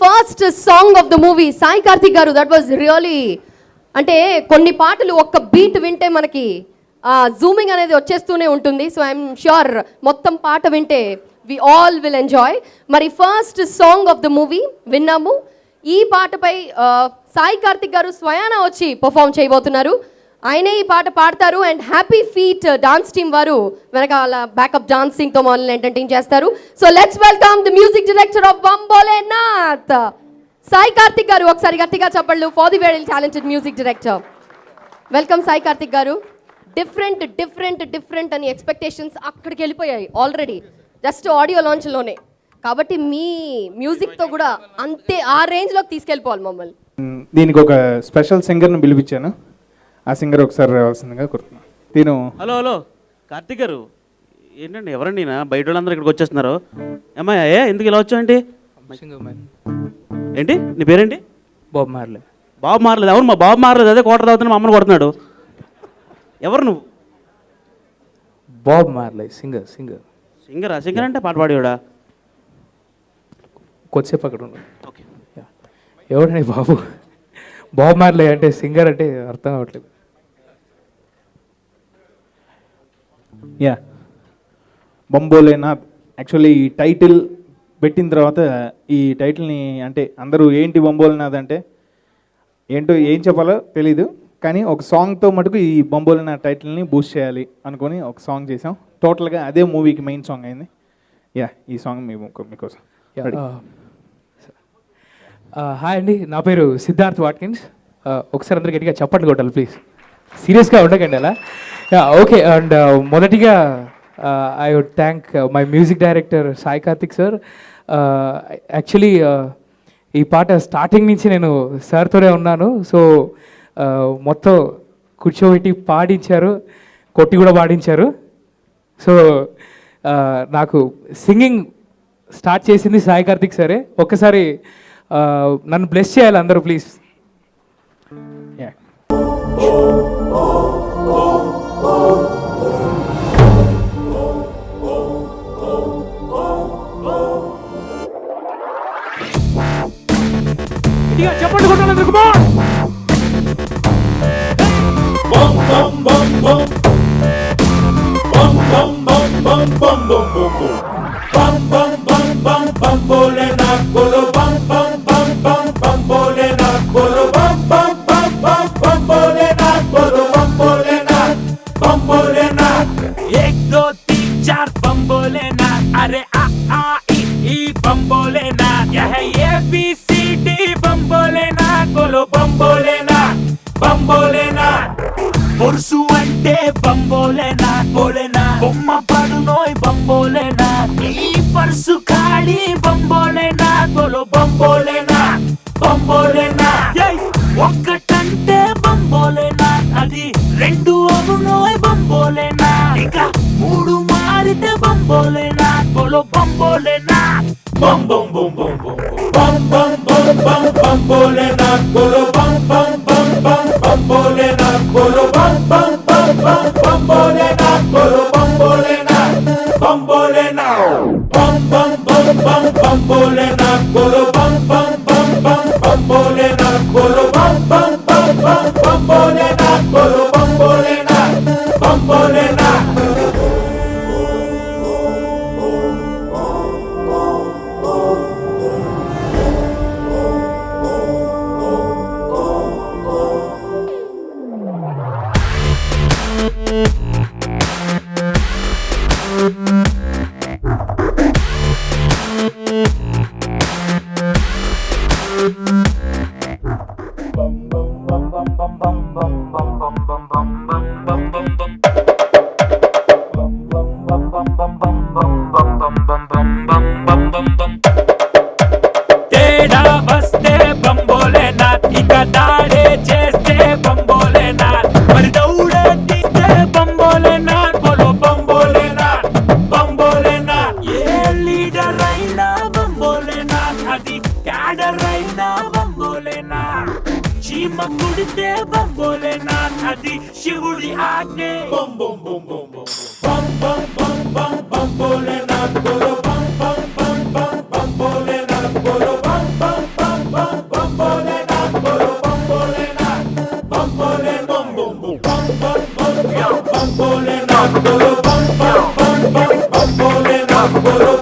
First song of the movie Sai Karthik గారు, that was really, అంటే కొన్ని పాటలు ఒక్క బీట్ వింటే మనకి జూమింగ్ అనేది వచ్చేస్తూనే ఉంటుంది. సో ఐఎమ్ ష్యూర్ మొత్తం పాట వింటే వి ఆల్ విల్ ఎంజాయ్. మరి first song of the movie విన్నాము. ఈ పాటపై సాయి కార్తిక్ గారు స్వయానా వచ్చి పర్ఫామ్ చేయబోతున్నారు. ఆయనే ఈ పాట పాడతారు and happy feet dance team వారు వెనకాల బ్యాకప్ డాన్సింగ్ తో మొదలు ఎంటర్టైన్ చేస్తారు. So let's welcome the music director of Bambholenath Sai Karthik garu. ఒకసారి గట్టిగా చెప్పండి for the very talented music director. Welcome Sai Karthik garu. Different different different అని ఎక్స్పెక్టేషన్స్ అక్కడికి వెళ్ళిపోయాయి ఆల్రెడీ జస్ట్ ఆడియో లాంచ్లోనే. కాబట్టి మీ మ్యూజిక్తో కూడా అంతే ఆ రేంజ్లోకి తీసుకెళ్ళిపోవాలి మమ్మల్ని. దీనికి ఒక స్పెషల్ సింగర్ని పిలిపించాను. ఆ సింగర్ ఒకసారి రావాల్సిందిగా కోరుతున్నాను. తిను. హలో హలో కార్తిక్ గారు, ఏంటండి ఎవరండి బయట వాళ్ళందరూ ఇక్కడికి వచ్చేస్తున్నారు? ఏమా ఎందుకు ఇలా వచ్చావంటి? ఏంటి నీ పేరేంటి? బాబు మార్లే. బాబు మారలేదు. అవును, మా బాబు మారలేదు. అదే కోటర్ తాగుతున్నా మా అమ్మని కొడుతున్నాడు. ఎవరు నువ్వు? బాబు మార్లే, సింగర్. సింగరా? సింగర్ అంటే పాట పాడేవాడా? కొద్దిసేపు అక్కడ ఉన్నాడు. ఓకే. ఎవడండి బాబు? బాబు మార్లే అంటే సింగర్ అంటే అర్థం కావట్లేదు. యా, బంబోలేనాథ్. యాక్చువల్లీ ఈ టైటిల్ పెట్టిన తర్వాత ఈ టైటిల్ని అంటే అందరూ ఏంటి బంబోలేనాథ్ అంటే ఏంటో ఏం చెప్పాలో తెలీదు, కానీ ఒక సాంగ్తో మటుకు ఈ బంబోలేనాథ్ టైటిల్ని బూస్ట్ చేయాలి అనుకొని ఒక సాంగ్ చేసాం. టోటల్గా అదే మూవీకి మెయిన్ సాంగ్ అయింది. యా, ఈ సాంగ్ మీకోసం. హాయ్ అండి, నా పేరు సిద్ధార్థ్ వాట్కిన్స్. ఒకసారి అందరు గట్టిగా చప్పట్లు కొట్టాలి ప్లీజ్, సీరియస్గా ఉండకండి అలా. ఓకే, అండ్ మొదటిగా I would thank my music director Sai Karthik sir. Actually ఈ పాట స్టార్టింగ్ నుంచి నేను సార్తోనే ఉన్నాను. సో మొత్తం కూర్చోబెట్టి పాడించారు, కొట్టి కూడా పాడించారు. సో నాకు సింగింగ్ స్టార్ట్ చేసింది సాయి కార్తిక్ సరే. ఒక్కసారి నన్ను బ్లెస్ చేయాలి అందరూ ప్లీజ్. చెప్పండి కొట్టాలి. अरे आ आ ई बम्बोलेनाथ, क्या है ये बी सी डी बम्बोलेनाथ, बोलो बम्बोलेनाथ बम्बोलेनाथ. पुरुषु अंटे बम्बोलेनाथ बोलेनाथ, बొమ్మ పడునోయ్ बम्बोलेनाथ, ఈ పర్సు ఖాళీ बम्बोलेनाथ, बोलो बम्बोलेनाथ बम्बोलेनाथ. ఒక్కటంటే बम्बोलेनाथ, అది రెండు అవునోయ్ बम्बोलेनाथ, ఇక మూడు మారితే बम्बोलेनाथ, बोलो बम्बोलेनाथ. बम बम बम बम बम बम बम बम बम बम्बोलेनाथ, बोलो बम बम बम बम बम्बोलेनाथ, बोलो बम बम बम बम बम्बोलेनाथ, बोलो बम्बोलेनाथ बम्बोलेनाथ. बम बम बम बम बम्बोलेनाथ, बोलो बम बम बम बम बम्बोलेनाथ, बोलो बम बम बम बम बम्बोलेनाथ, बोलो बम्बोलेनाथ बम्बोलेनाथ. తేడా వస్తే बम्बोलेनाथ, ఇక దాడే చేస్తే बम्बोलेनाथ, మరి దౌడే తీస్తే बम्बोलेनाथ, बोलो बम्बोलेनाथ बम्बोलेनाथ. ఏ లీడర్ అయినా बम्बोलेनाथ, అది క్యాడర్ అయినా बम्बोलेनाथ, చీమ కుడితే बम्बोलेनाथ, అది శివుడి ఆజ్ఞే. బం బం బం బం బం బం బం బం బం बम्बोलेनाथ, बोलो बम बम बम बम बम्बोलेनाथ, నాకు బోలో